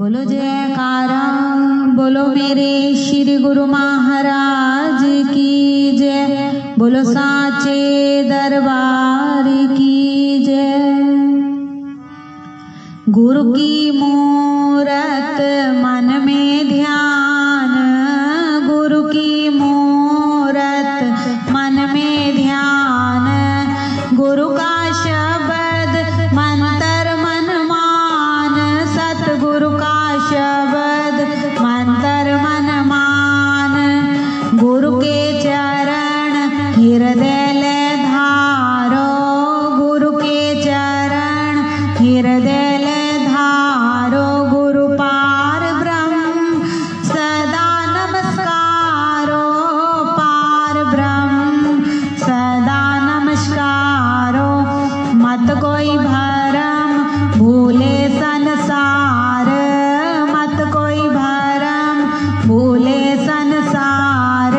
बोलो जयकारा, बोलो मेरे श्री गुरु महाराज की जय। बोलो साचे दरबार की जय। गुरु की मूरत मन में ध्यान, गुरु की मूरत मन में ध्यान। गुरु का शब्द मंत्र मन मान, सतगुरु का शब्द मंत्र मन मान। गुरु के चरण हृदय ले धारो, गुरु के चरण हृदय ले धारो। गुरु पार ब्रह्म सदा नमस्कारो, पार ब्रह्म सदा नमस्कारो। मत कोई भरम भूले संसार, मत कोई भरम भूले संसार।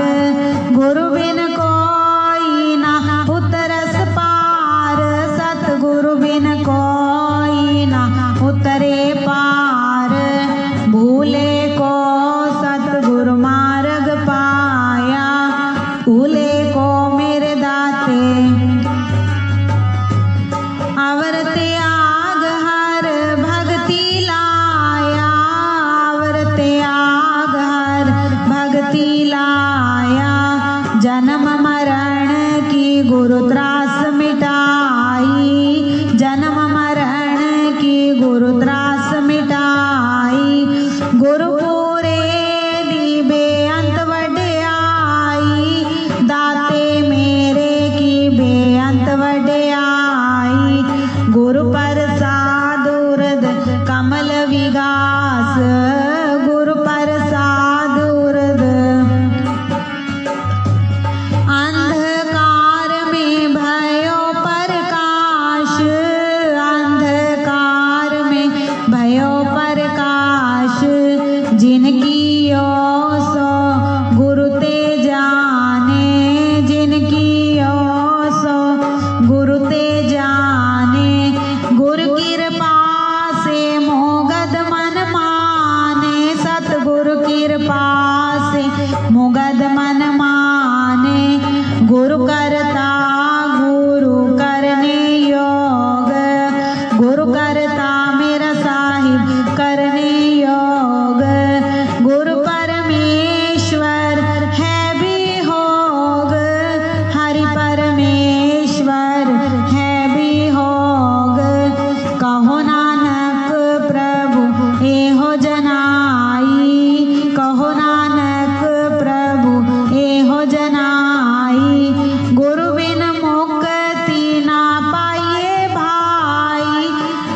गुरु बिन कोई ना उतरस पार, सतगुरु बिन कोई ना उतरे पार। भूले को सतगुरु मार्ग पाया, भूले को मेरे दाते। अवर त्याग हर भक्ति लाया, अवर त्याग हर भक्ति लाया। जन्म मरण की गुरु त्रास मिटाई, जन्म मरण की गुरु त्रास मिटाई। गुरु पूरे दीबे अंत वड्याई, दाते मेरे की बेअंत वड्याई। गुरु प्रसाद उर्द कमल विगास, गुरु प्रसाद उर्द अंधकार में भयो प्रकाश, अंधकार में भयो प्रकाश। जिनकी यो सो गुरु ते जाने, जिनकी यो सो गुरु ते जाने। गुरु कृपा से मोगद मन माने, सतगुरु कृपा से मोगद मन माने। गुरु करता गुरु करने योग, गुरु करता मेरा साहिब करने योग। गुरु परमेश्वर है भी होग, हरि परमेश्वर है भी होग। कहो नानक प्रभु एहो जनाई, कहो नानक प्रभु एहो जनाई। गुरु बिन मुक्ति ना पाइए भाई,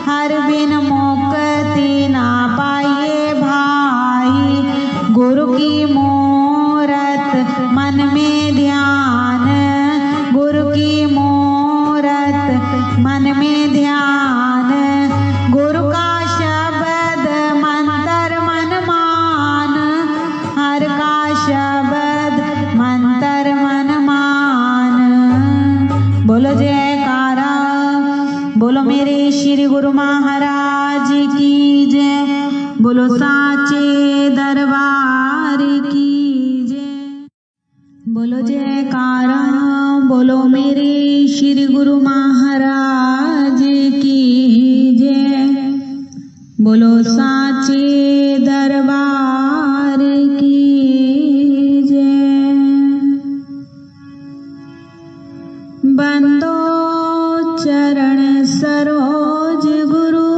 हर बिन मुक्ति ना पाइए भाई। गुरु की मूरत मन में ध्यान, गुरु की मूरत मन में ध्यान। गुरु का शब्द मंत्र मन मान, हर का शब्द मंत्र मन मान। बोलो जयकारा, बोलो मेरे श्री गुरु महाराज की जय। बोलो साचे दरबार की जय। बोलो जयकारा, बोलो मेरे श्री गुरु महाराज की जय। बोलो साचे दरबार की जय। बंदो चरण सरोज गुरु,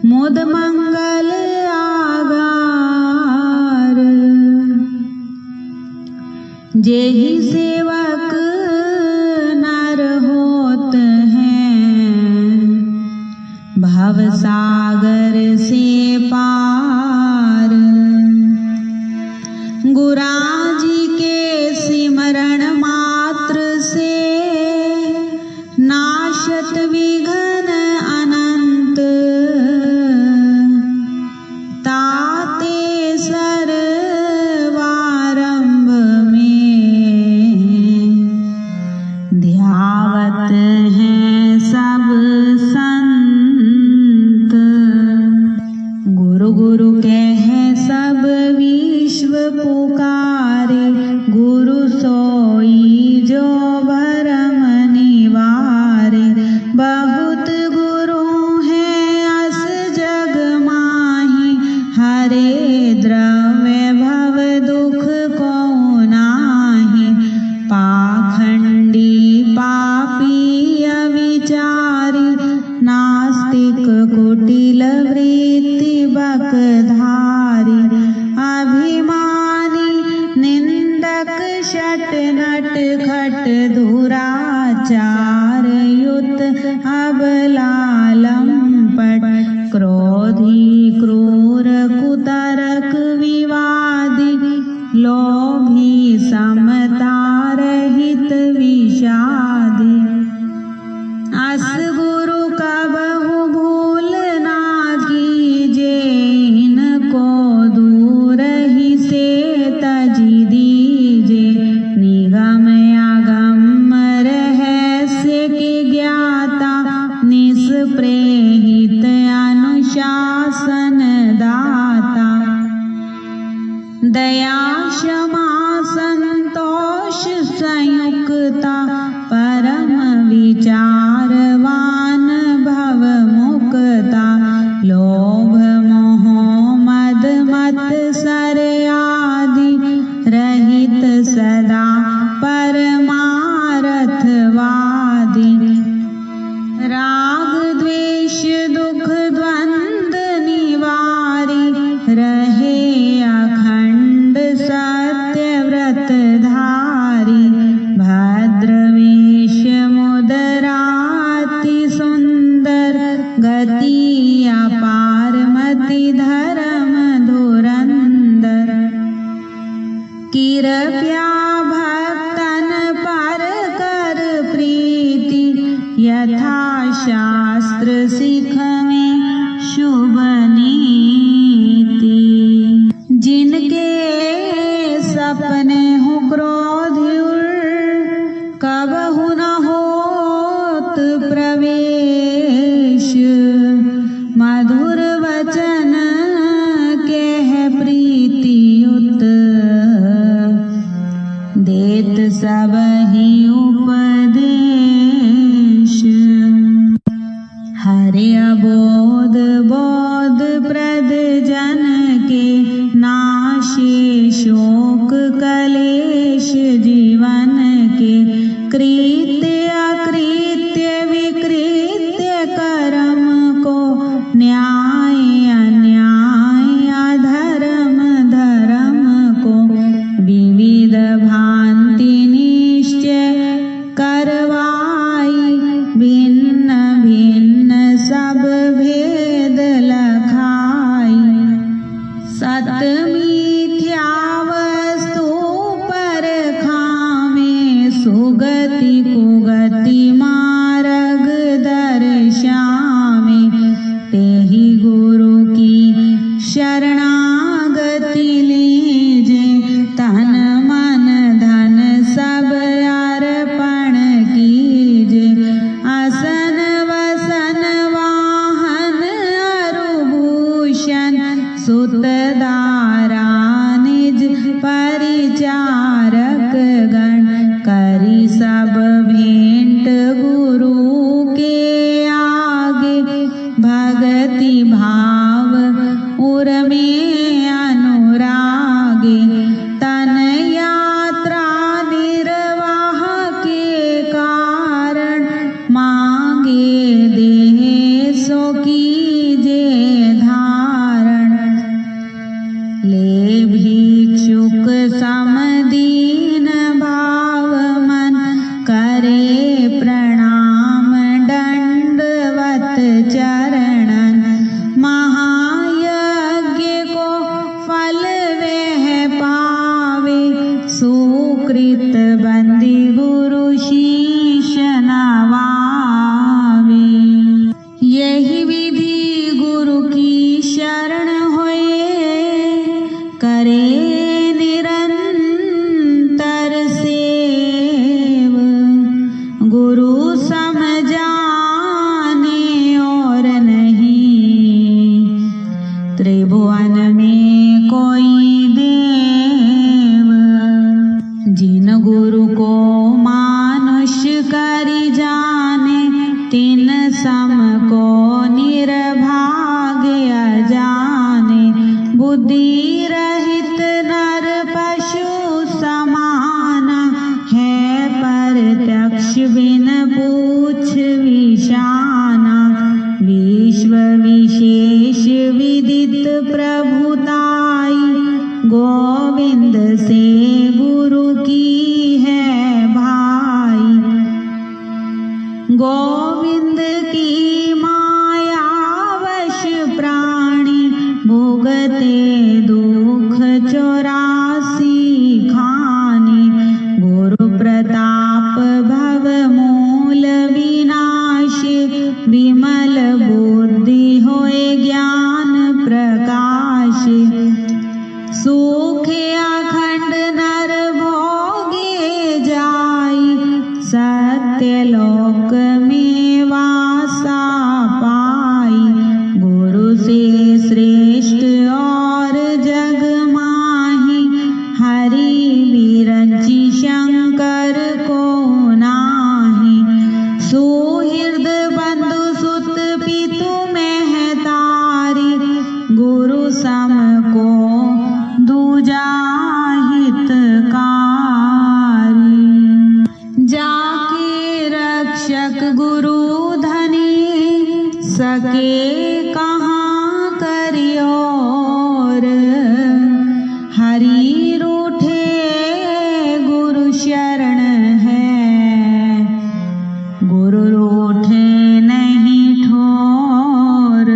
मुद मंगल आगार। जेहि सेवक नर होत हैं, भव सागर से पार। गुराजी के सिमरण मात्र से नाशत प्रेहित अनुशासन दाता। दया क्षमा संतोष संयुक्ता परम विचारवान भव मुक्ता। लोभ मोह मद मत्सर आदि रहित सदा परमारथवादी। राग द्वेष दुख द्वंद निवारी रहे अखंड सत्य व्रत धारी। भद्रवेश मुदराति सुंदर गति अपार मति धर्म धुरंधर। कृपया भक्तन पर कर प्रीति यथा शास्त्र सिख में शुभ नीति। जिनके सपने हो क्रोध कबहु न होत प्रवेश। मधुर वचन कह प्रीतियुत देत सबहि उपदेश। हरे अबोध बोध प्रद जन के नाशे शोक कलेश जीवन के। कृत्य अकृत्य विकृत्य कर्म को न्याय अन्याय अधर्म धर्म को। विविध भांति निश्चय करवाई भिन्न भिन्न सब भेद लखाई। सत मिथ्या वस्तु पर खामे सुगति कुगति मार्ग दर्शामे। तेहि गुरु की शरणागति लीजे तन मन धन सब अर्पण कीजे। असन वसन वाहन अरुभूषण सुत दारा निज परिचारक गण। करी सब भेंट गुरु के आगे भगति भाव उर में अनुरागे। तन यात्रा निर्वाह के कारण मांगे देह सो कीजे धारण। ले भिक्षुक समदीन भाव मन करे प्रणाम दंडवत चरणन। महायज्ञ को फल वह पावे सुकृत बंदी गुरु शीश नवावे। यही विधि गुरु की शरण होए करे निरंतर सेव। गुरु समझाने और नहीं त्रिभुवन में कोई देव। जिन गुरु को मानुष करि जाने तिन सम को निर्भाग्य अजाने। बुद्धि रहित नर पशु समाना है प्रत्यक्ष बिन पूछ विशाना। विश्व विशेष विदित प्रभुताई गोविंद से गुरु की है भाई। गोविंद की माया वश प्राणी भोगते दुख 84 खानी। गुरु प्रताप भव मूल विनाश विमल बुद्धि होए ज्ञान प्रकाश। सुख अखंड नर भोगे जाई सत्य लोक में वासा सके कहाँ करियोर। हरि रूठे गुरु शरण है, गुरु रूठे नहीं ठोर।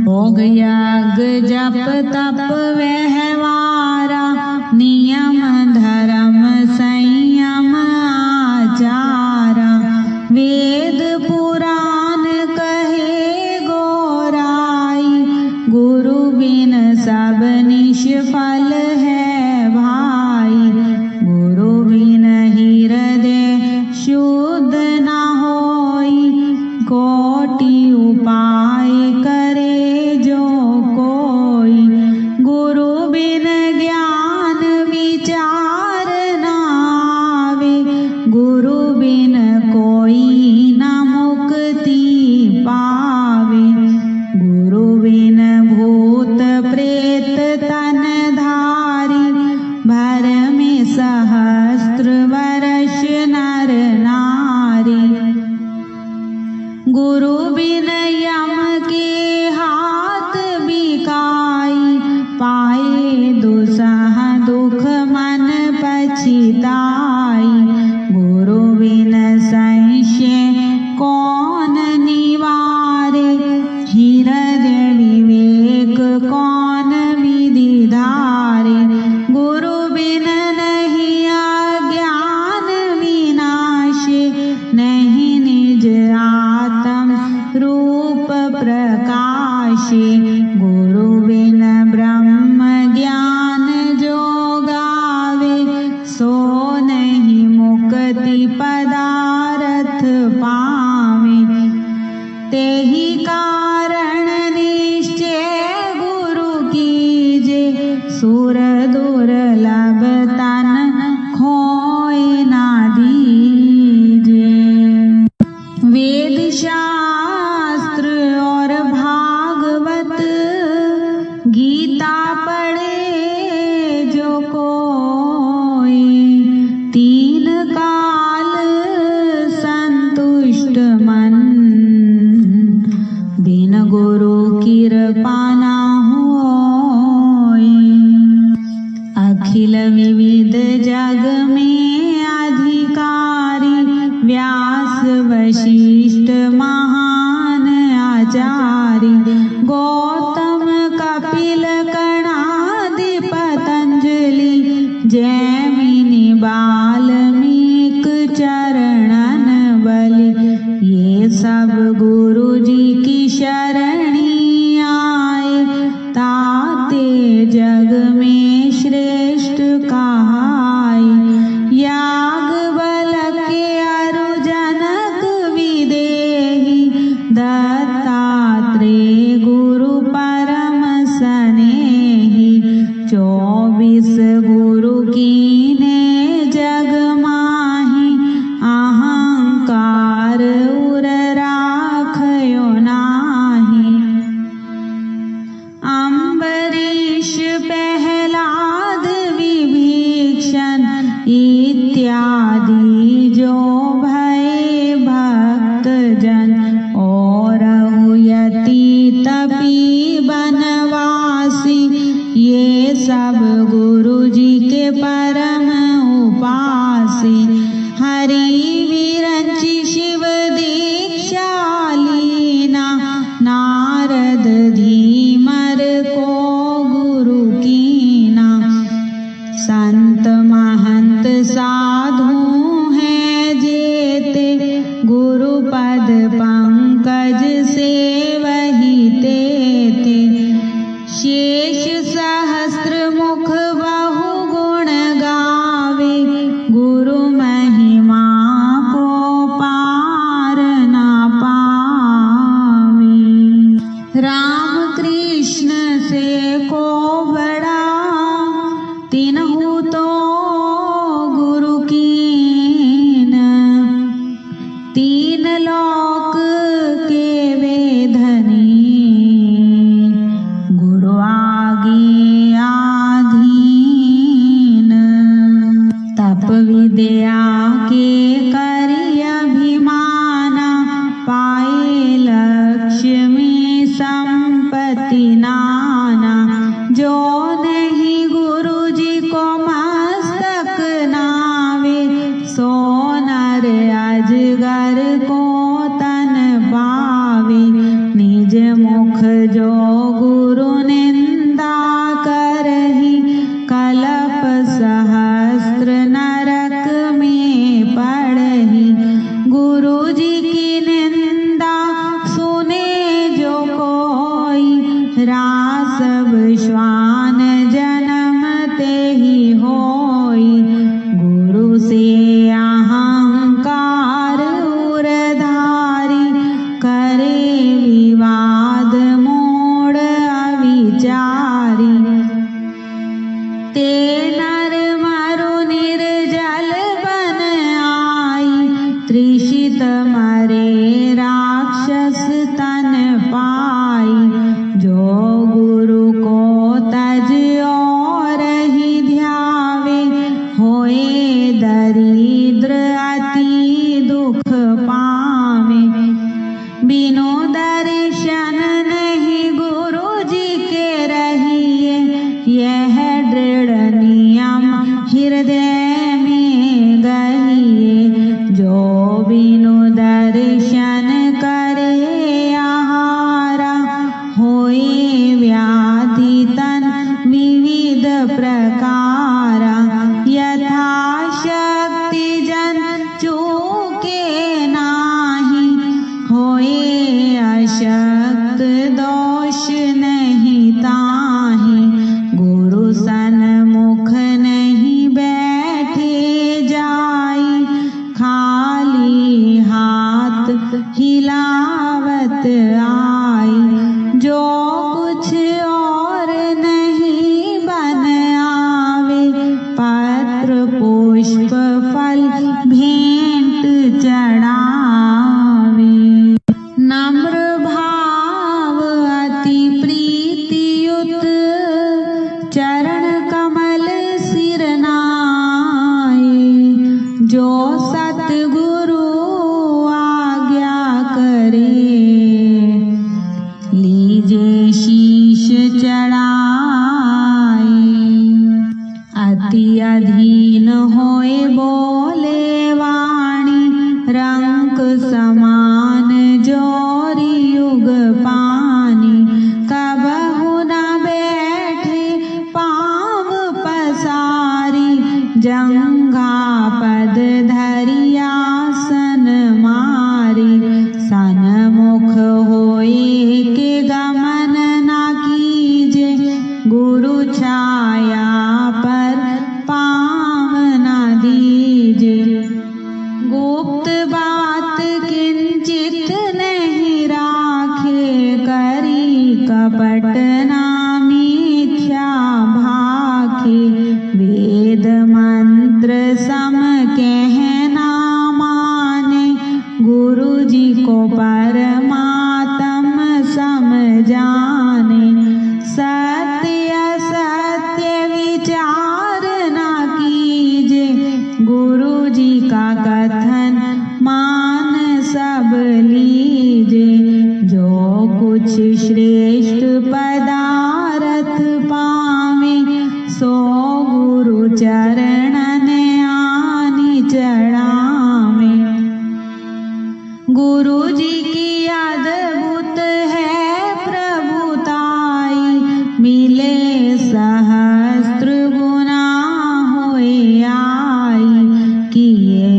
भोग यज्ञ जप तप व्यवहारा, नियम धर्म संयम आचारा। वेद पुराण कहे गोराई, गुरु बिन सब निष्फल है भाई। गुरु बिन हृदय शुद्ध न होई, कोटि उपाय करे जो कोई। गुरु बिन ज्ञान विचार न आवे, गुरु बिन कोई न मुक्ति पावे। गुरु बिन भूत प्रेत तन धारी, भर में सहस्त्र वर्ष नर नारी। गुरु बिन यम के हाथ बिकाई, पाए दुसह दुख मन पछिताई। गुरु बिन संशय कौन निवारे, हृदय विवेक कौन विधि धारे। गुरु बिन नहीं अज्ञान विनाशे, नहीं निज आत्म रूप प्रकाशे। गुरु बिन ब्रह्म ज्ञान जो गावे, सो नहीं मुक्ति पदारथ पावे। तेहि कारण निश्चय गुरु कीजे, सुर दुर्लभ तन खोए ना दीजे। वेद शास्त्र और भागवत, गीता पढ़े जो कोई। तीन काल संतुष्ट मन, बिन गुरु कृपा न होई। अखिल विविध जग में अधिकारी, व्यास वशिष्ठ महान आचार्य। गौतम कपिल कणादि पतंजलि, जैमिनि वाल्मीक चरणन बलि। ये सब गुरु जी की शरणी आए, ताते जग में श्रेष्ठ कहाई। याज्ञवल्क्य अरु जनक विदेही, दत्तात्रेय गुरु परम सनेही। 24 गुरु कीने जग माही, अहंकार उर राखयो नाही। अम्बरीश प्रहलाद विभीषण, इत्यादि जो भय भक्त जन। और यति तपी बनवासी, ये सब गुरु जी के परम उपासी। हरि विरंचि शिव दीक्षा लीना, नारद धीमर को गुरु कीना। संत महंत साधु हैं जेते, गुरु पद पंकज से वही तेते। शेष सहस्त्र मुख बहु गुण गावे, गुरु महिमा को पार ना पावे। राम कृष्ण से को बड़ा, तिन्हु तो गुरु कीन। तीन लोक के वे बिनु दर्शन नहीं गुरु जी के रहिए, यह दृढ़ नियम हृदय में गहिए। जो बिनु दर्शन करे आहारा, होए व्याधि तन विविध प्रकारा। यथाशक्ति जन चूके नाही, होए अशक्त दोष नहीं ताहि। गुरु सन्मुख नहीं बैठे जाई, खाली हाथ हिलावत आई। जो कुछ और नहीं बन आवे, पत्र पुष्प फल भेंट चढ़ावे। नम्र भाव अति प्रीतियुत, चरण कमल सिर नाये। जो सतगुरु आज्ञा करे, लीजे शीश चढ़ाए। अति अधीन होए बोले वाणी, रंक समान जोरी युग पानी। कबहु न बैठे पाँव पसारी, जंघा पद धरि आसन मारी। सन्मुख होए के गमन न कीजे, गुरु छाया पर पाँव न दीजे। गुप्त बात किंचित नहीं राखे, करी कपट ना मिथ्या भाखे। वेद मंत्र सम कहना माने, गुरु जी को परमात्म सम जाने। सत्य असत्य विचार न कीजे, गुरु जी का कथन मान सब लीजे। जो कुछ श्रेष्ठ पदार्थ पावे, सो गुरु चरणन आनि चढ़ावे। गुरु जी की अद्भुत है प्रभुताई, मिले सहस्त्र गुना होए आई। किए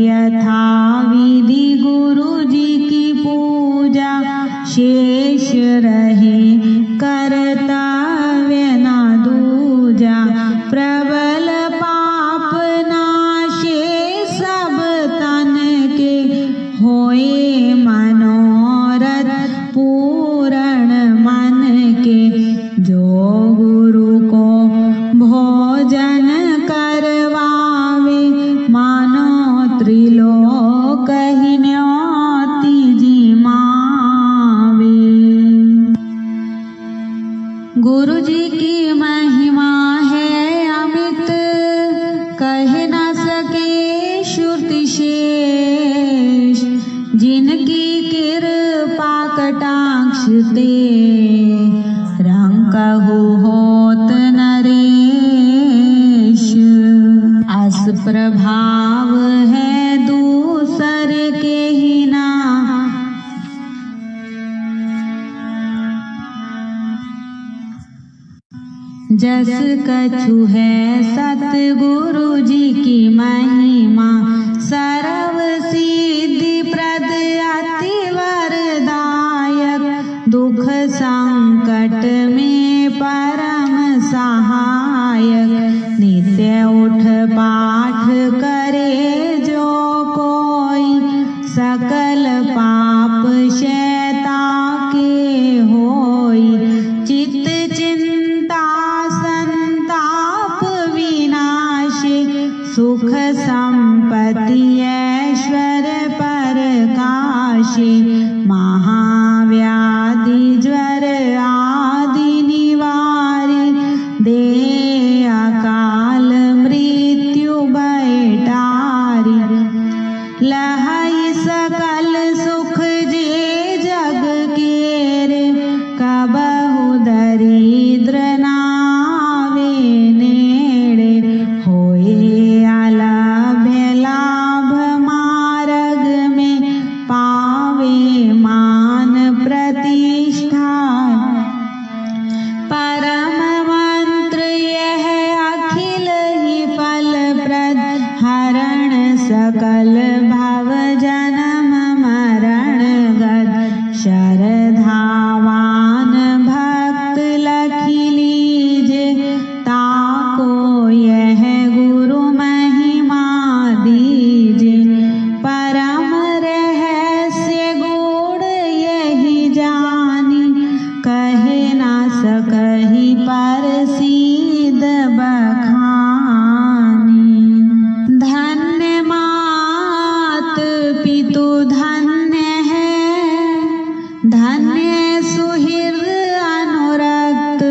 यथा विधि गुरु जी की पूजा, शेष रहे कर्तव्य न दूजा। प्रबल पाप नाशे सब तन के, होए मनोरथ पूरण मन के। जो गुरु को भोजन करवावे, मानो त्रिलोक ही न्योती जिमावे। गुरु जी की महिमा है अमित, कह न सके श्रुति शेष। जिनकी कृपा कटाक्ष ते, रंकहु होत नरेश। अस प्रभाव है दूसर के ही ना, जस कछु है सतगुरु जी की महिमा। सर्व सिद्धि प्रद अति वरदायक, दुख संकट में परम सहायक। नित्य उठ पाठ करे जो कोई, सकल पाप शैता के होई। चित्त चिंता संताप विनाशी, सुख संपत्ति ऐश्वर्य प्रकाशी। महाव्याधि ज्वर धन्य सुहृद अनुरक्त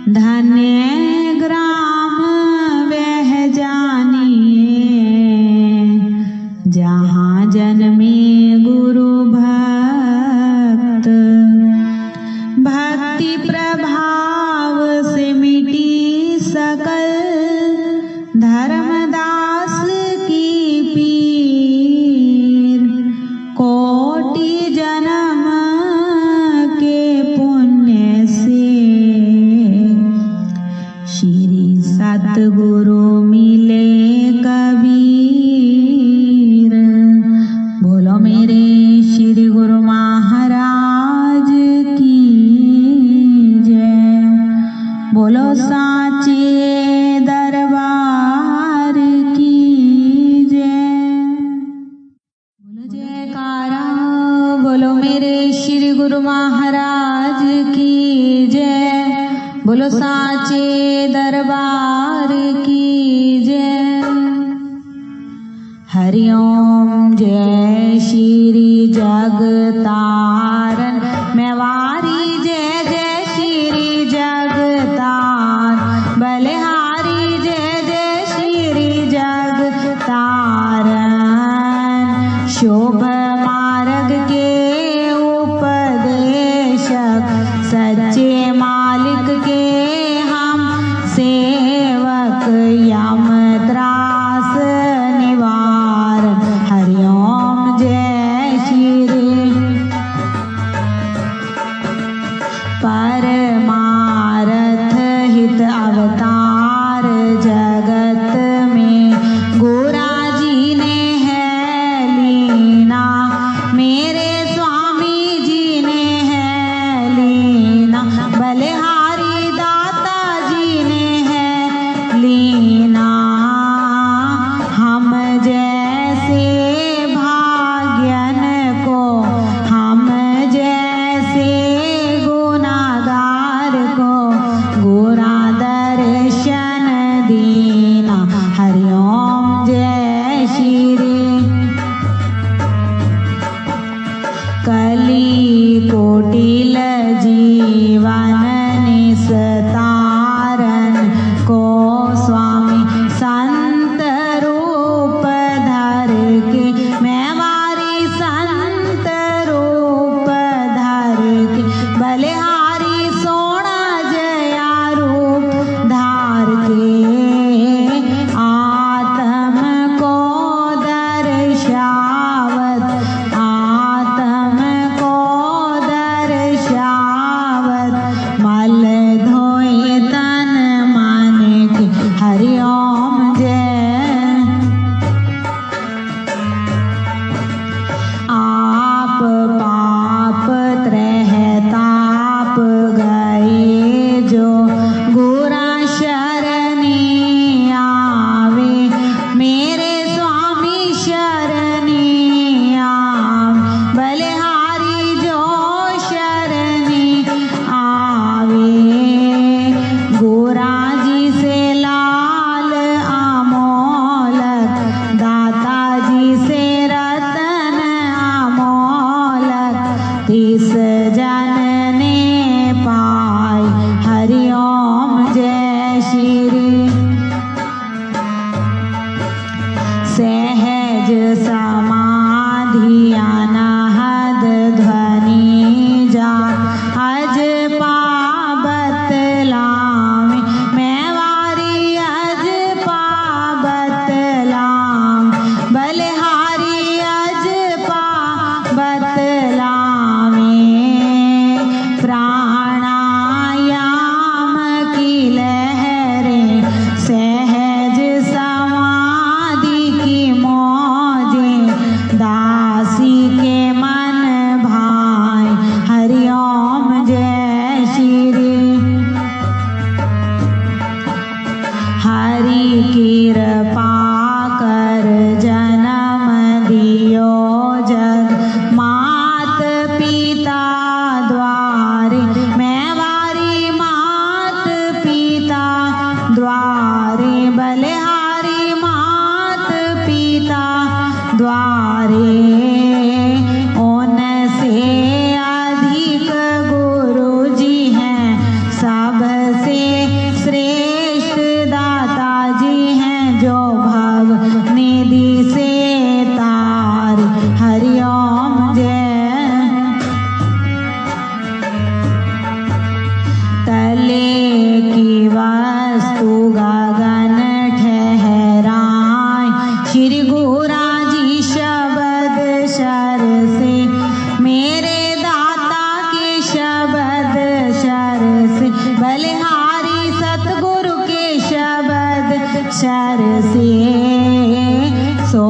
धन्य ग्राम वह जानिए जहाँ जन्मे गुरु भक्त। भक्ति प्रभाव से मिटी सकल धर्मदास की पीर। कोटि जन्म के पुण्य से श्री सतगुरु मिले कबीर। बोलो मेरे श्री गुरु महाराज की जय। बोलो साचे दरबार की जय। बोलो जयकारा। बोलो मेरे श्री गुरु महाराज की जय। बोलो साचे दरबार की जय। हरि ओम। जय श्री जगतारण मेवारी जय जय श्री जगतार बलिहारी जय जय श्री जगतारण। शोभ मार्ग के उपदेशक सच्चे मालिक के हम सेवक यम त्रास निवार। हरि ओम। जय श्री परमारथ हित अवतार जगत में गोरा जी ने है लीना। मेरे स्वामी जी ने है लीना। बलिहारी दाता जी ने है लीना। हम जैसे भाग्यन को हम जैसे गुनाहगार को गोरा दर्शन दीना। हरि ओम। जय श्री कली कोटिल जीवन निस्तारण को स्वामी संत रूप धर के मेवारी संत रूप धर के बलिहारी सोना जया रूप धार के आत्म को दर्शावत आत्म को दर्शावत मल धोए तन मन के। हरि ओम। जय। आप पाप त्रह ताप गए जो गुरा शरणी आवे। मेरे स्वामी शरणी आवे। बलिहारी जो शरणी आवे गोरा जी से लाल अमोलक दाता जी से रतन अमोलक तिस जन ने पाई। हरि ओम। जय श्री सहज समाधि अनहद ध्वनि जा अज पाबत लामे। मेवारी अज पाबत लाम। बलिहारी अज पाबत लामे। अक्षर से सो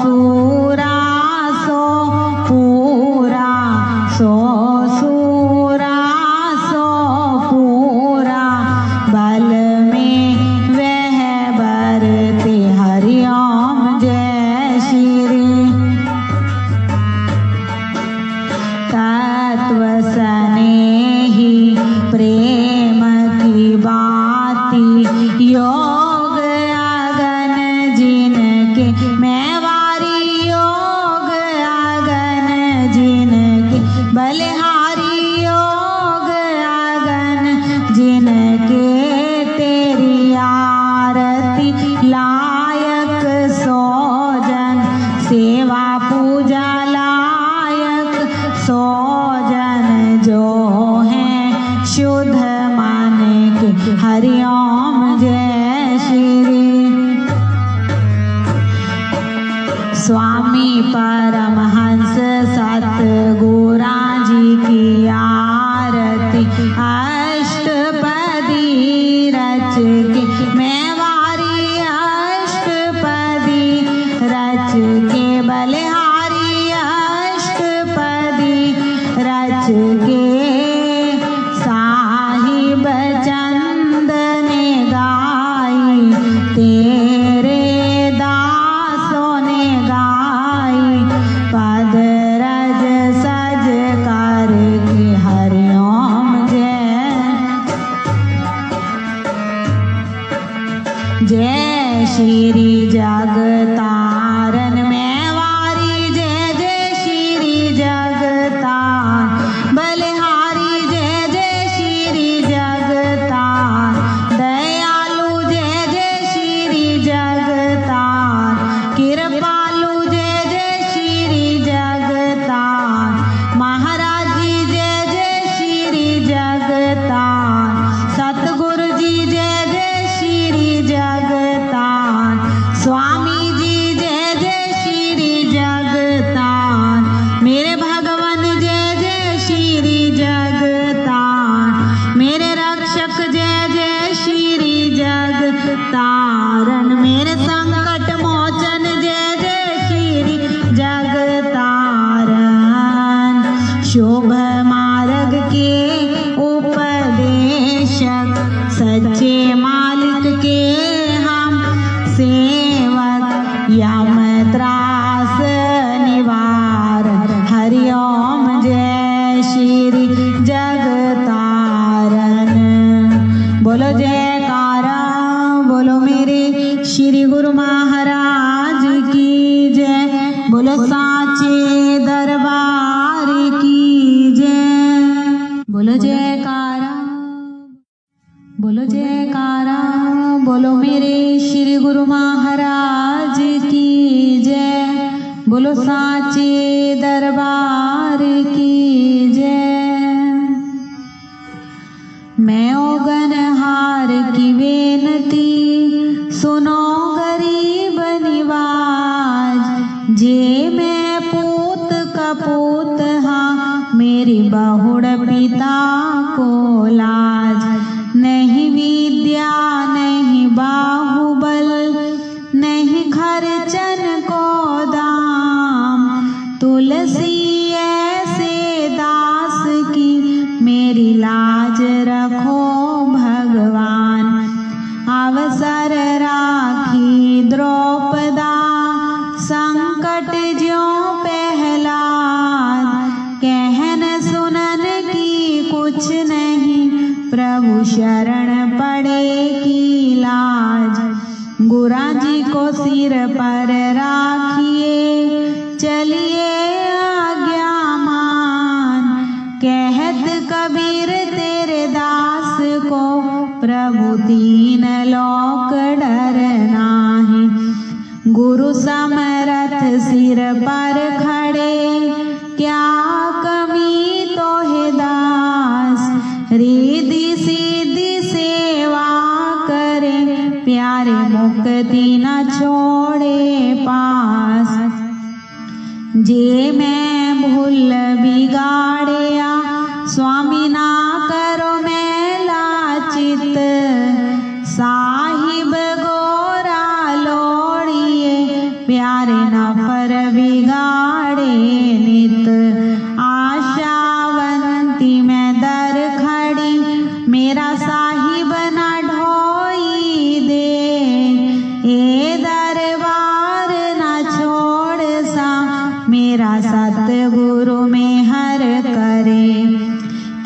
सूरा सो पूरा, सो सूरा सो पूरा, बल में वह बरते हरिओम जय श्री। तत्व स्नेही प्रेम की बाती, योग अगन जिनके मैवारी, योग अगन जिनके बलिहारी, योग अगन जिनके तेरी आरती लायक सोजन, सेवा पूजा लायक सोजन जो है शुद्ध मन के हरिओम जय श्री। स्वामी परमहंस सतगुरा जी की आरती अष्टपदी रच के मैवारी, अष्टपदी रच के बलिहारी, अष्टपदी रच के साहिब चंद ने गाई, तेरे दासों ने गाई, पद रज सज कर के हरिओम जय श्री जगतारन मैवारी, जय जय श्री जगतार बलिहारी, जय जय श्री जगतार दयालु, जय जय श्री जगतार कृपालु, जय जय श्री जगतार महाराज जी, जय जय श्री जगतार सतगुरु जी, जय जय श्री जगतार स्वामी जी, जय जय श्री जगतार मेरे भगवान, जय जय श्री जगतार मेरे रक्षक, जय जय श्री जगतारन मेरे संकट मोचन, जय जय श्री जगतारन शुभ मार्ग के उपदेशक, सच्चे मालिक के हम सेवक, यम त्रास निवार हरिओम जय श्री जगतारन। बोलो जयकारा, बोलो मेरे श्री गुरु महाराज की जय, बोलो साचे दरबार की जय। बोलो जयकारा, बोलो जयकारा, बोलो मेरे श्री गुरु महाराज की जय, बोलो साचे दरबार की जय। मैं ओगनहार की बेनती सुनो गरीब निवाज, जे मैं पूत का पूत हाँ मेरी बहुड़ पिता को लाज, नहीं विद्या नहीं बाहुबल नहीं खर्चन को दाम, तुलसी ऐसे दास की मेरी लाज रखो भगवान। अवसर राखी द्रौपदा संकट ज्यों पहलाद, कहन सुनन की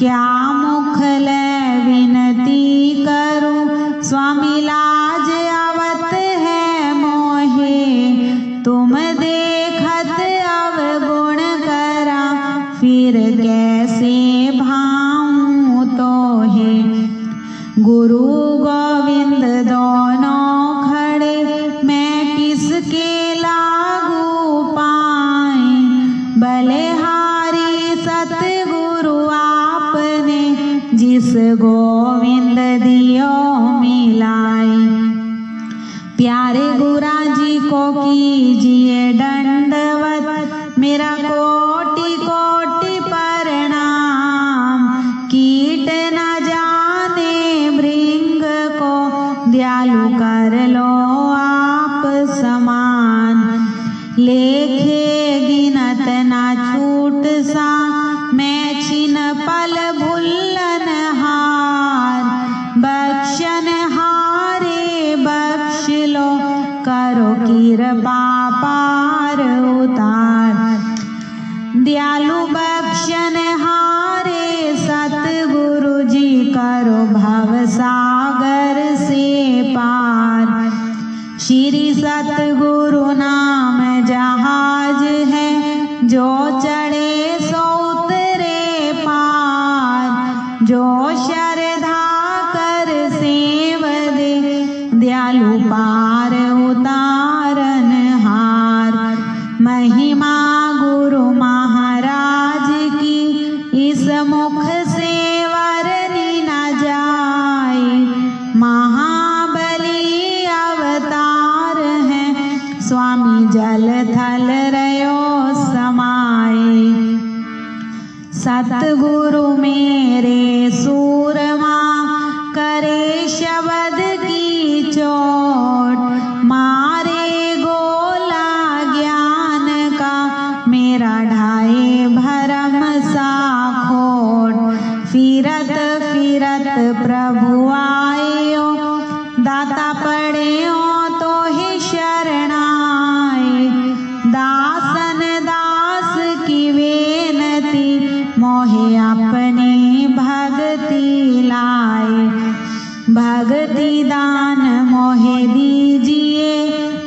क्या मुख ले विनती करूं, स्वामी लाज आवत है मोहे। तुम देखत अवगुण करा, फिर कैसे भाऊं तोहे। गुरु गोविंद दोनों खड़े, मैं किसके लागू पाए। बलिहारी सतगुरु आपने, जिस गोविंद दियो मिलाई। प्यारे गुरा जी को कीजिए दंडवत, मेरा कोटि कोटि प्रणाम। कीट न जाने भृंग को, दयालु कर लो आप समान। लेखे गिनत ना छूट सा, मैं छिन पल भुल्लन हार। बख्शन हारे बख्श लो, करो कृपा पार उतार। दयालु बख्शन हारे सतगुरु जी, करो भव सागर से पार। श्री सतगुरु नाम जहाज है, जो चढ़े सो उतरे पार। जो श्रद्धा कर सेव दे, दयालु पार उतारन हार। महिमा गुरु महाराज की, इस मुख से वर्णि न जाए। महाबली अवतार है, स्वामी जल थल रयो समाए। सतगुरु मेरे सूरमा, करे शब्द की चोट। मारे गोला ज्ञान का, मेरा ढाए भरम सा खोट। फिरत फिरत प्रभु आयो, दाता पड़े तो ही शरणाए। दासन दास की बेनती, मोहे अपनी भक्ति लाए। भक्ति दान मोहे दीजिए,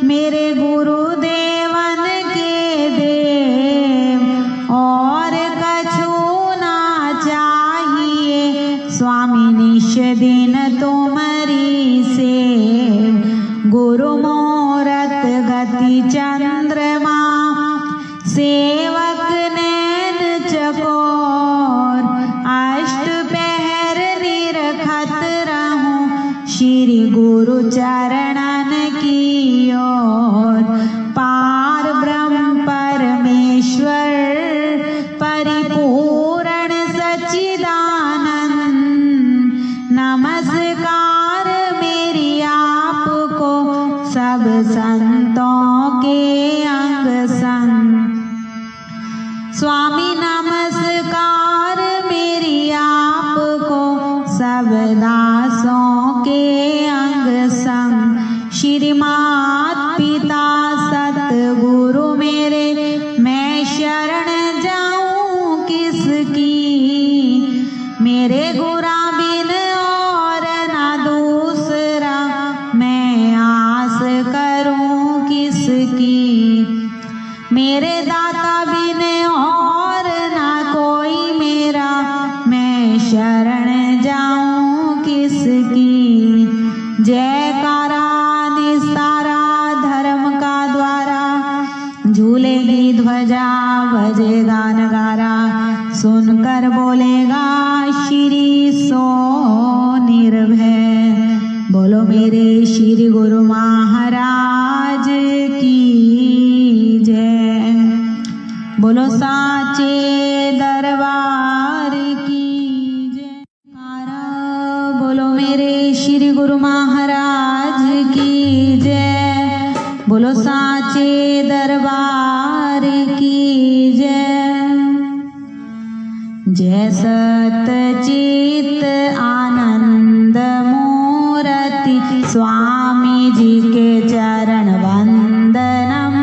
मेरे गुरुदेवन के देव। और कछु ना चाहिए, स्वामी निश दिन तुमरी सेव। गुरु मूरत गति चंद्रमा, सेवक नैन चकोर। अष्ट पहर निरखत रहूं, श्री गुरु चरणन की ओर। पार ब्रह्म परमेश्वर, परिपूर्ण सच्चिदानंद। नमस्कार मेरी आपको, सब संतों के अंग संग। स्वामी नमस्कार मेरी आपको, सब दासों के अंग संग। श्री मात पिता सतगुरु मेरे, मैं शरण जाऊं किसकी। मेरे गुरा बिन और ना दूसरा, मैं आस करूं किसकी। मेरे दाता बिन और ना कोई मेरा, मैं शरण जाऊं किसकी। जयकारा निस्तारा धर्म का द्वारा, झूलेगी ध्वजा बजेगा नगारा। सुनकर बोलेगा श्री सो निर्भय। बोलो मेरे श्री गुरु महाराज की जय। बोलो साचे दरबार की जय। बोलो मेरे श्री गुरु महाराज की जय। बोलो साचे दरबार की जय। जय सतचित आनंद मूर्ति, स्वामी जी के चरण वंदनम।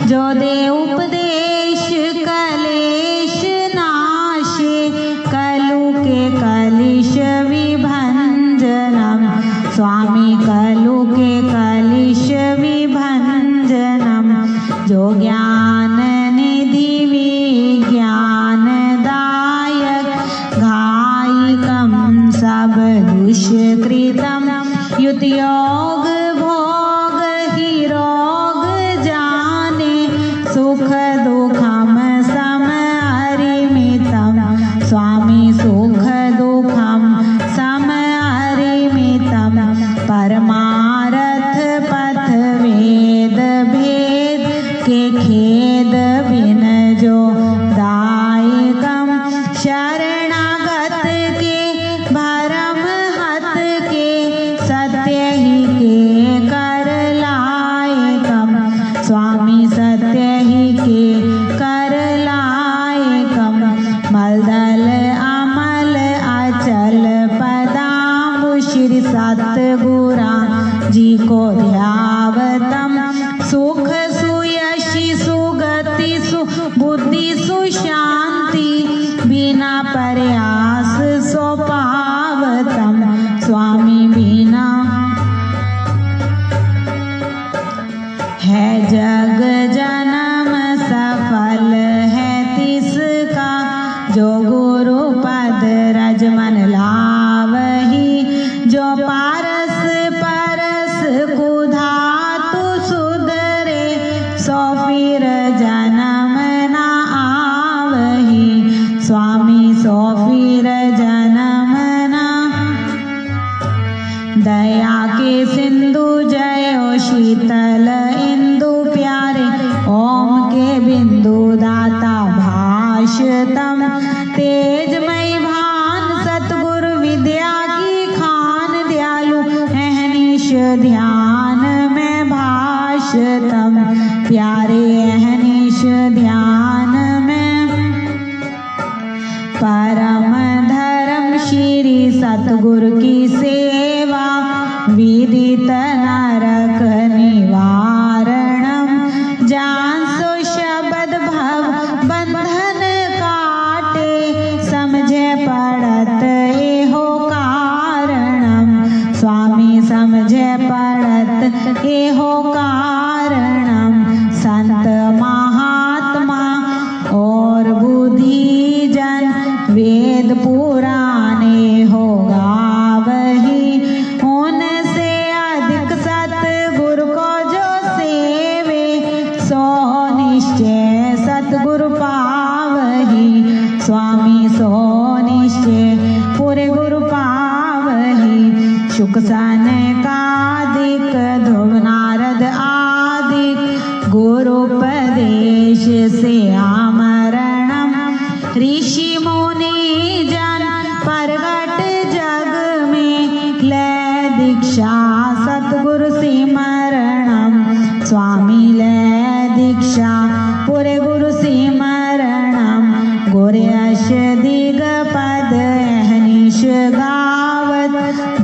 जो दे उपदेश कलेश नाशे, कलु के विद्युत योग भोग ही रोग जाने सुख दुखम सम अरिमितम स्वामी सुख दुखम सम अरिमितम परमारथ पथ वेद भेद के खेद बिन जो दायकम शरणागत के भरम हत के सत्य ही के कर लायकम स्वामी सत्य ही के कर लायकम मलदल अमल अचल पदाम्बु श्री सतगुरा जी को ध्यावतम सुख सुयशि सुगति सुबुद्धि सुशांति बिना प्रयास सो पावतम स्वामी बिना है जग जन्म सफल है तिसका जो गुरु पद रज मन लावही जो पारस परस कुधातु सुधरे सो फिर जन्म ना आवही स्वामी सो फिर जन्म ना दया के सिंधु जयो शीतल इंदु प्यारे ओम के बिंदु दाता भाषतम तेजमय भान सतगुरु विद्या की खान दयालु अहनिश ध्यान में भाषतम प्यारे अहनिश ध्यान में परम धर्म श्री सतगुरु की सेवा विदित नरक निवारणम जान सो शब्द भव बंधन काटे समझे पड़त एहो कारणम स्वामी समझे पड़त एहो कारणम संत महात्मा और बुद्धि जन वेद पुराने हो गावही उनसे अधिक सतगुरु को जो सेवे सो निश्चय सतगुरु पावही स्वामी सो निश्चय पूरे गुरु पावही शुक सनकादिक ध्रुव नारद आदिक गुरुपदेश से आमरणम ऋषि मुनि जन प्रगट जग में ले दीक्षा सतगुरु सिमरणम स्वामी ले दीक्षा पूरे गुरु सिमरणम गुरयश दिग पद अहनिश गावत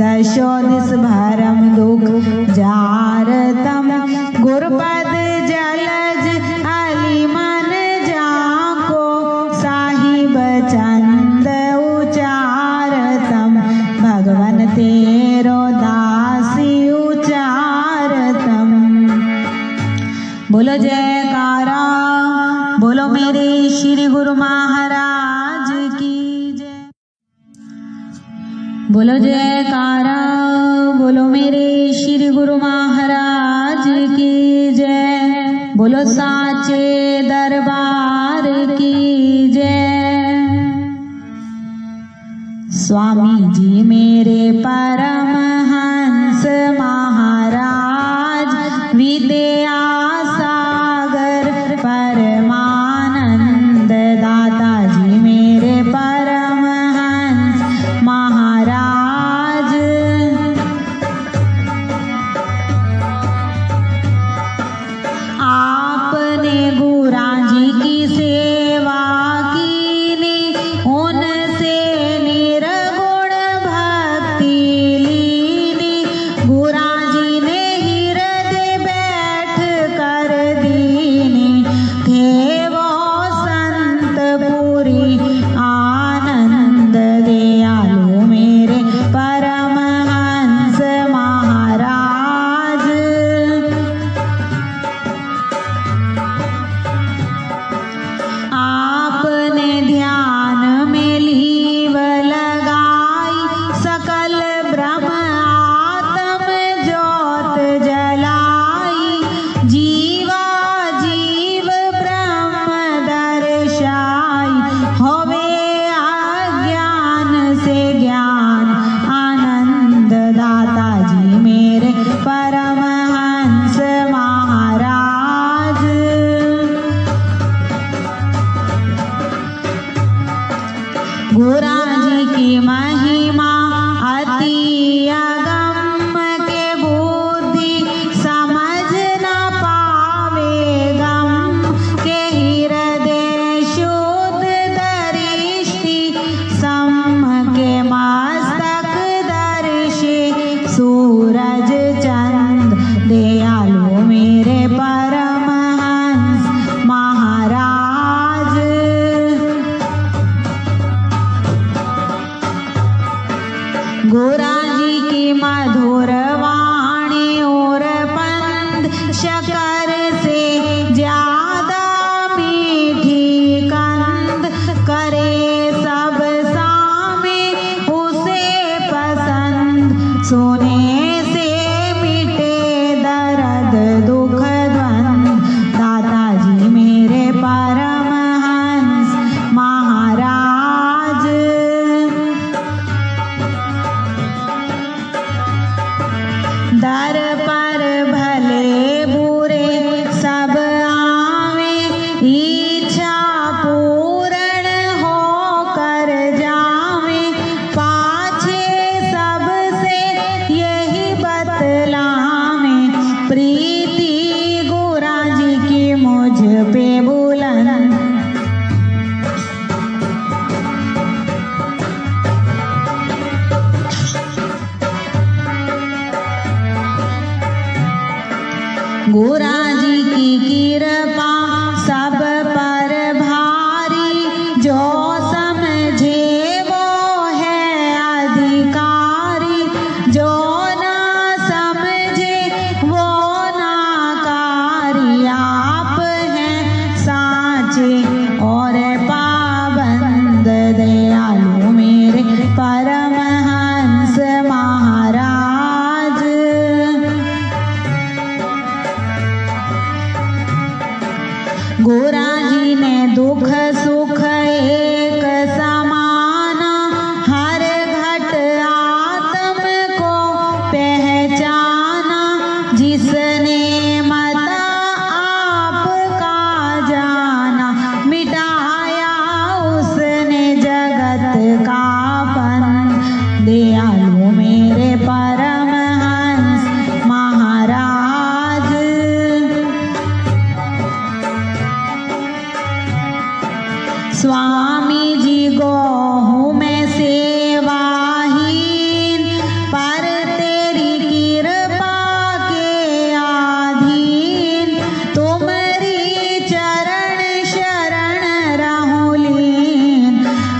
दशो दिस भरम दुख जारतम गुरुपद जलज अली मन जाको साहिब चंद उचारतम भगवन तेरो दासी उचारतम बोलो जयकारा बोलो मेरे श्री गुरु महाराज की जय बोलो जयकारा बोलो मेरे श्री गुरु महाराज की जय बोलो साचे दरबार की जय स्वामी जी मेरे परमहंस महाराज विद्या सागर परमानंद दाता जी मेरे परमहंस महाराज आपने गुरा जी की सेवा कीनी उनसे निर्गुण भक्ति ली गोरा जी की महिमा अति अगम के बुद्धि समझ न पावे गम के हृदय शुद्ध दृष्टि सम के मस्तक दर्शे सूरज चंद दयालु मेरे परमहंस महाराज। गोरा जी की मधुर वाणी और पंद शकर से ज्यादा मीठी कंद करे सब सामे उसे पसंद सोने से मिटे दर्द दुख द्वंद दादाजी मेरे परमहंस महाराज। दर पर भले बुरे सब आवे इच्छा पूर्ण हो कर जावे पाछे सबसे यही बतलावे प्रीति गोरा जी की मुझ पे बुलंद। गोरा जी की कृपा सब पर भारी जो समझे वो है अधिकारी जो ना समझे वो नाकारी आप हैं साचे और पाबंद दयालु मेरे परमहंस महाराज। गोरा जी ने दुख सुख एक समाना हर घट आत्म को पहचाना जिसने मता आपका जाना मिटाया उसने जगत का पंथ दयालु मेरे परमहंस महाराज। स्वामी जी को हूँ मैं सेवाहीन पर तेरी कृपा के आधीन तुम्हारी चरण शरण रहूं लीन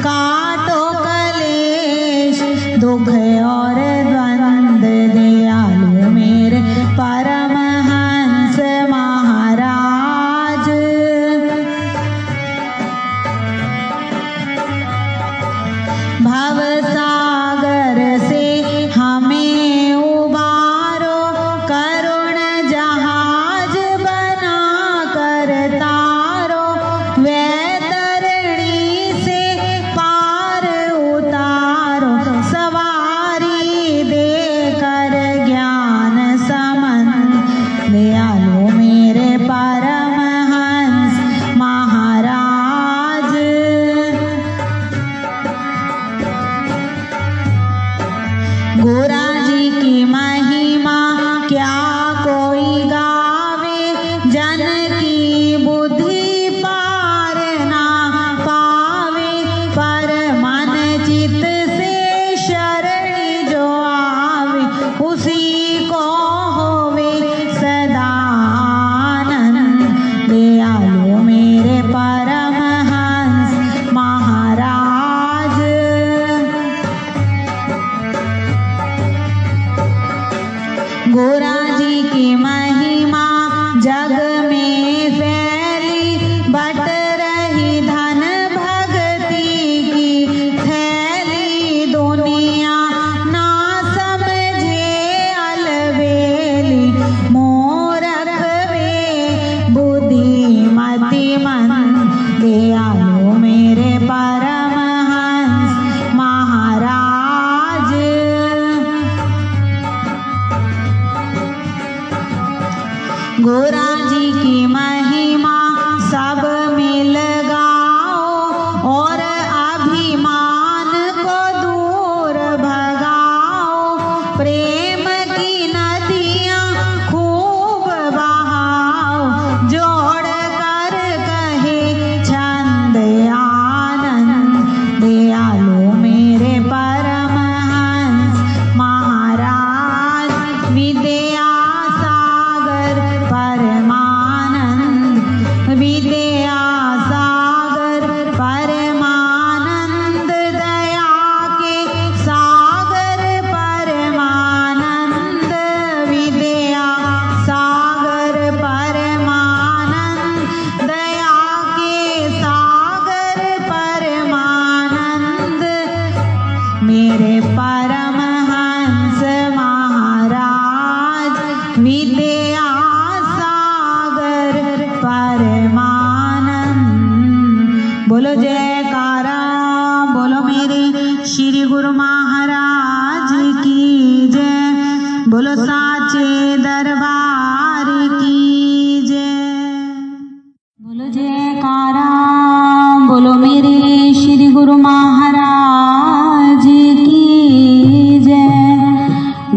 काटो कलेश दुख और द्वंद दयालु मेरे परमहंस महाराज। भव सागर से हमें उबारो करुण जहाज बना कर तारो वैतरणी से पार उतारो सवारी दे कर ज्ञान समन दयालु मेरे परमहंस महाराज।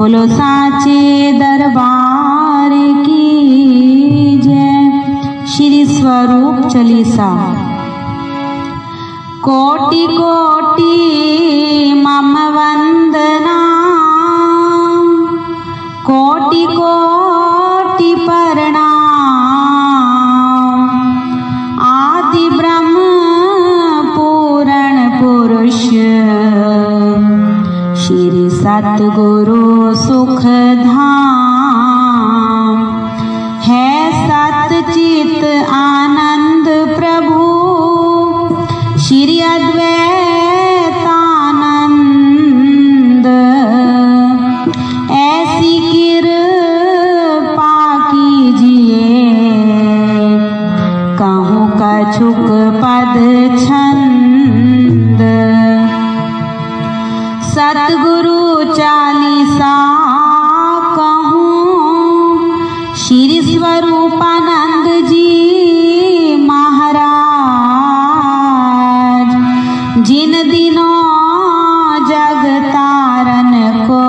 बोलो साचे दरबार की जय। श्री स्वरूप चालीसा। कोटि कोटि मम वंदना, कोटि कोटि प्रणाम। आदि ब्रह्म पूर्ण पुरुष, श्री सतगुरु सुख धाम। है सतचित आनंद प्रभु, श्री अद्वैतानंद। ऐसी कृपा कीजिए, कहूँ कछुक पद छंद। सतगुरु चालीसा कहूँ, श्री स्वरूपानंद जी महाराज। जिन दिनों जग तारन को,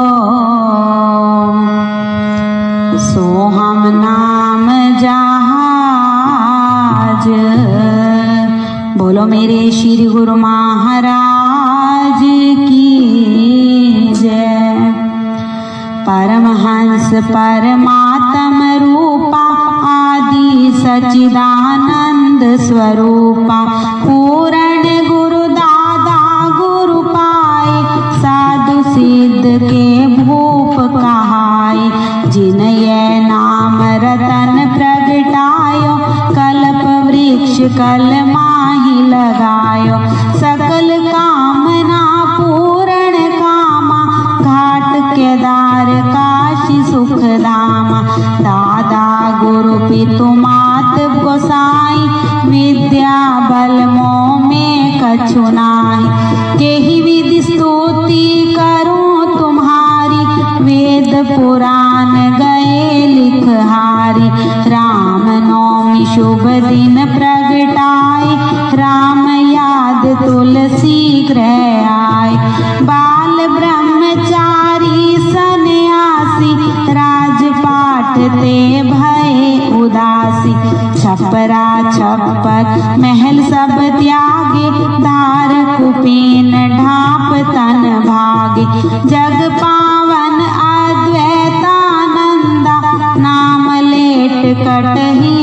सो हम नाम जहाज। बोलो मेरे श्री गुरु महाराज की जय। परमहंस परमात्म रूपा, आदि सच्चिदानंद स्वरूपा। पूर्ण गुरु दादा गुरु पाए, साधु सिद्ध के भूप कहाय। जिन ये नाम रतन प्रगटायो, कल्प वृक्ष कल माही लगायो। सकल कामना पूर्ण कामा, घाट केदार काशी सुख धामा। दादा गुरु पितु मात गोसाई, विद्या बल मोह में कछु नाहि। केहि विधि स्तुति करूं तुम्हारी, वेद पुराण गए लिखहारी। राम नवमी शुभ दिन प्रगटाए, राम याद तुलसी गृह आए। बाल ब्रह्मचारी सन्यासी, राजपाट ते भय उदासी। छपरा छप्पर महल सब त्यागे, धार कुपीन ढाप तन भागे। जग पावन अद्वैतानंदा, नाम लेट कटही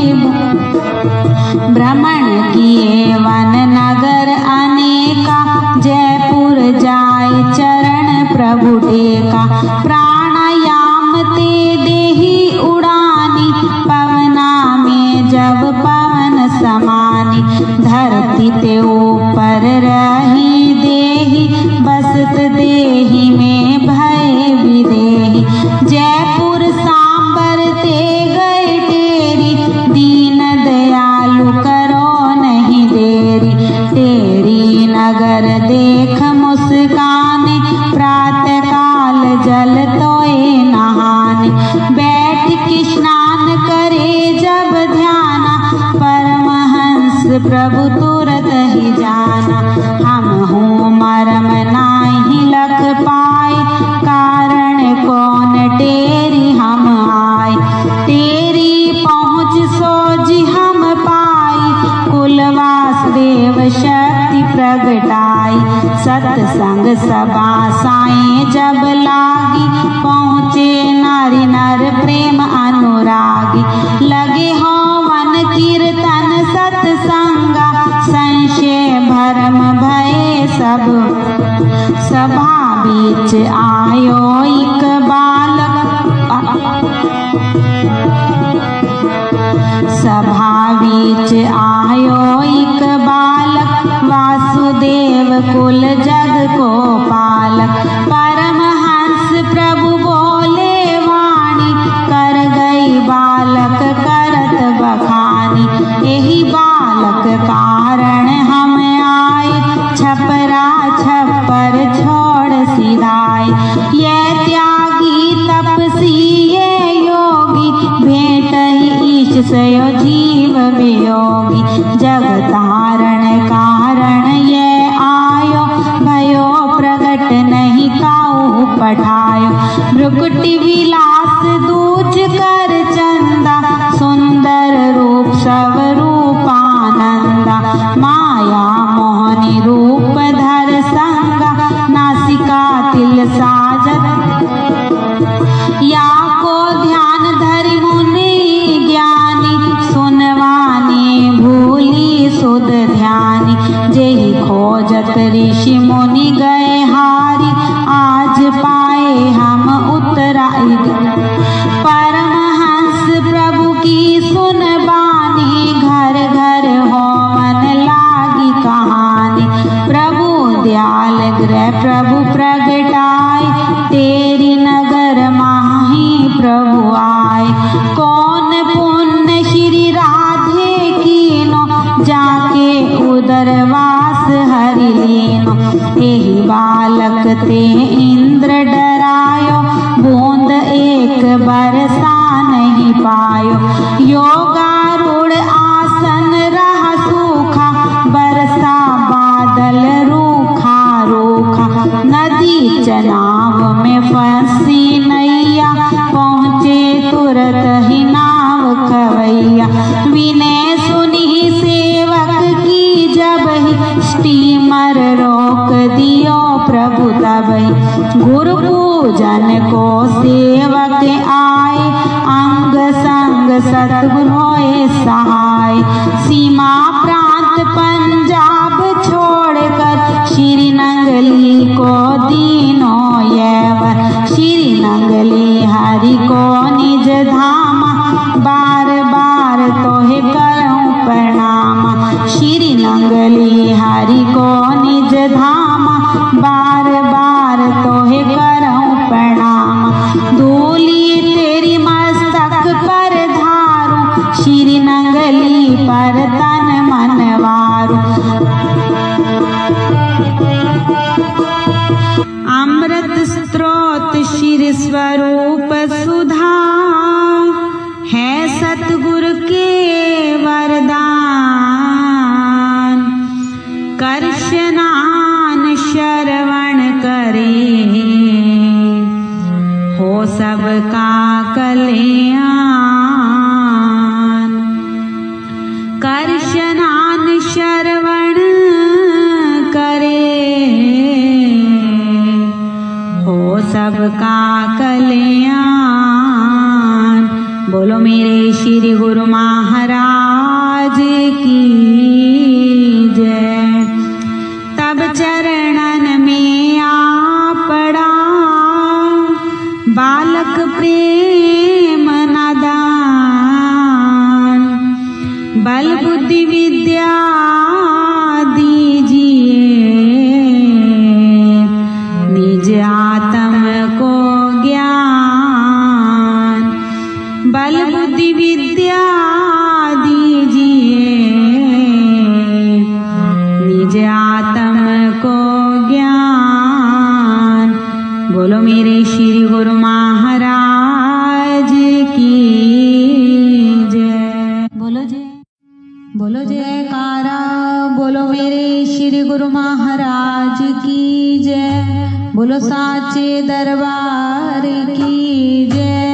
भ्रमण किए वन नगर अनेका। जयपुर जाय चरण प्रभु टेका। प्राणायाम ते देही उड़ानी, पवना में जब पवन समानी। धरती ते ऊपर रही देही, बसत देही में भय विदेही। जयपुर सांबर ते गए टेरी, दीन दयालु करो नहीं देरी। तेरी नगर देख मुस्काने, प्रातः काल जल तोए नहाने। बैठ के स्नान करे जब ध्याना, परमहंस प्रभु तुरत ही जाना। हम हूँ मरम नाही लख पाए, कारण कौन तेरी हम आए। तेरी पहुँच सोजी हम पाई, कुल वासुदेव शक्ति प्रगटाई। सत्संग सभा साई जब लागी, पहुँचे नारी नर प्रेम अनुरागी। लगे हो वन कीर्तन सत्संगा, संशय भरम भय सब। सभा बीच आयो एक बालक, सभा बीच आयो एक बालक। वासुदेव कुल जग को पालक। परमहंस प्रभु बोले वाणी, कर गई बालक करत बखानी। यही बालक कारण हम आए, छपरा छप्पर छोड़ सिधाए। ये त्यागी तपसी ये योगी, भेंट ही ईश सयो जीव वियोगी। जग तारण कारण ये आयो, भयो प्रगट नहीं काऊ पठायो। भ्रुकुटी रूप धर संगा नासिका तिल साजत या को ध्यान धरि मुनि ज्ञानी सुनवानी भूली सुध ध्यानी जेहि खोजत ऋषि मुनि गए हारी आज पाए हम उतराई परमहंस प्रभु की सुन बानी घर घर हो मन लागी कहानी प्रभु दयाल गृह प्रभु प्रगटाए तेरी नगर माही प्रभु आए कौन पुण्य श्री राधे कीनो जाके उदरवास हरि लीनो एहि बालक ते इंद्र डरायो बूंद एक बरसा नहीं पायो योगारूढ़ आसन रह सूखा बरसा बादल रूखा रूखा नदी चनाव में फंसी नैया पहुँचे तुरत ही नाव खवैया विनय सुनी सेवक की जब ही स्टीमर रोक दियो प्रभु तब गुरु पूजन को सेवक आए अंग संग सतगुरु होए सहाय सीमा प्रांत पंजाब छोड़कर श्री नंगली को दीनो यवर श्री नंगली हरि को निज धाम बार बार तोहे करऊं प्रणाम श्री नंगली हरि को निज धाम बार बार तोहे करऊं प्रणाम धूली तेरी मस्तक पर धारूं श्री नंगली पर तन मन वारूं अमृत स्रोत श्री स्वरूप सुधा है सतगुरु के वरदान कर स्नान श्रवण करे हो सबका कल्याण कर स्नान श्रवण करे हो सबका कल्याण बोलो मेरे श्री गुरु महाराज की जय तब चरणन में आ पड़ा बालक प्रेम नादान बल बुद्धि विद्या दीजिए निज आत्म को ज्ञान बल बुद्धि विद्या दीजिए निज आत्म को ज्ञान बोलो मेरे श्री गुरु महाराज की जय बोलो जयकारा बोलो मेरे श्री गुरु महाराज की जय बोलो साचे दरबार की जय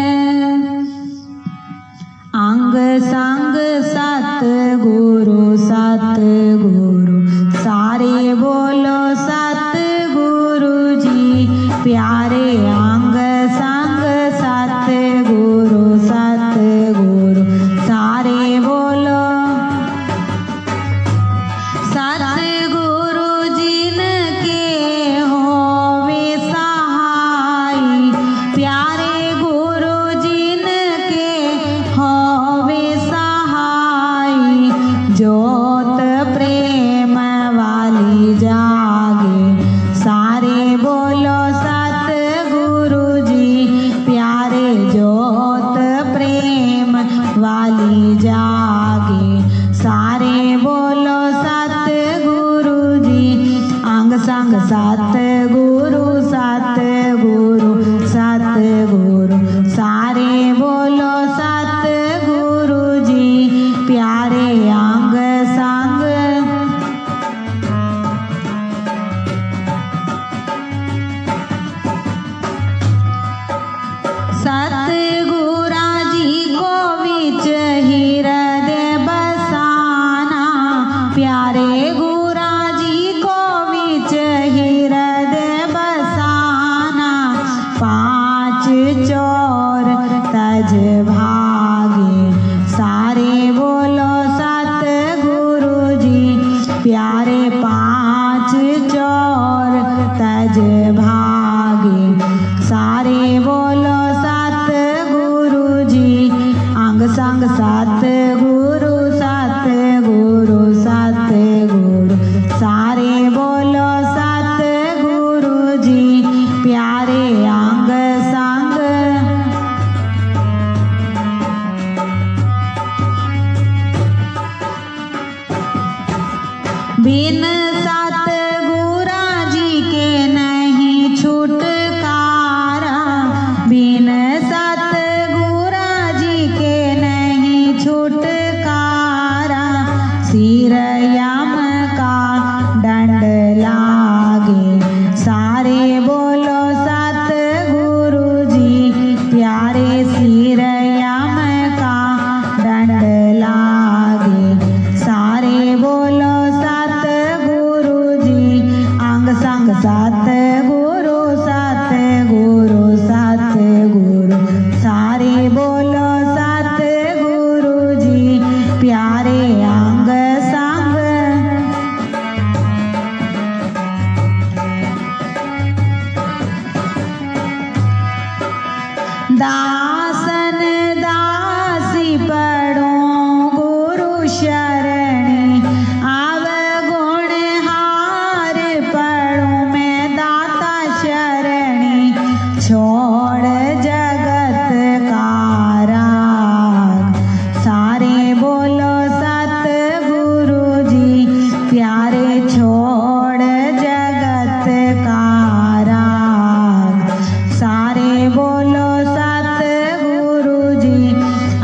अंग संग सत गुरु सारे बोलो सत गुरु जी प्यारे अंग संग सत गुरु सारे बोलो सतगुरु जिनके होवे सहाय प्यारे गुरु जिनके होवे सहाय जोत प्रेम वाली जागे सारे बोलो सतगुरु जी प्यारे जोत प्रेम वाली जागे सारे बोलो सतगुरु जी अंग संग सतगुरु सारे बोलो सतगुरु जी प्यारे अंग संग सतगुरा जी को विच हृदय बसाना प्यारे गुरा जी को रज भागे। सारे बोलो सतगुरु जी, अंग संग सतगुरु सतगुरु सतगुरु। सारे बोलो सतगुरु जी, प्यारे अंग संग। बिन सतगुरा जी के नहीं छुटकारा, बिन सतगुरा जी के नहीं छुटकारा। सिर यम का दंड लागे। सारे बोलो सतगुरु जी, प्यारे सिर यम का दंड लागे। सारे बोलो सतगुरु जी, अंग संग सतगुरु सतगुरु सतगुरु। सारे बोलो सतगुरु जी, प्यारे अंग संग। दासन दासी पढ़ो गुरु शरणी, अवगुण हार पढ़ो मैं दाता शरणी। छोड़ जगत का राग। सारे बोलो सतगुरु जी, प्यारे छोड़ जगत का राग। सारे बोलो सतगुरु जी,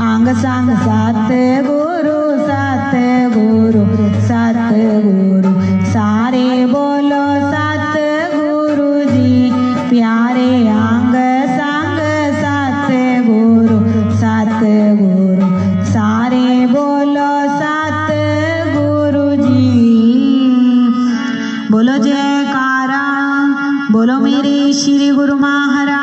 अंग संग सतगुरु सतगुरु सतगुरु। सारे बोलो सतगुरु जी, प्यारे अंग संग सतगुरु सतगुरु। सारे बोलो सतगुरु जी। बोलो जयकारा, बोलो मेरे श्री गुरु महाराज।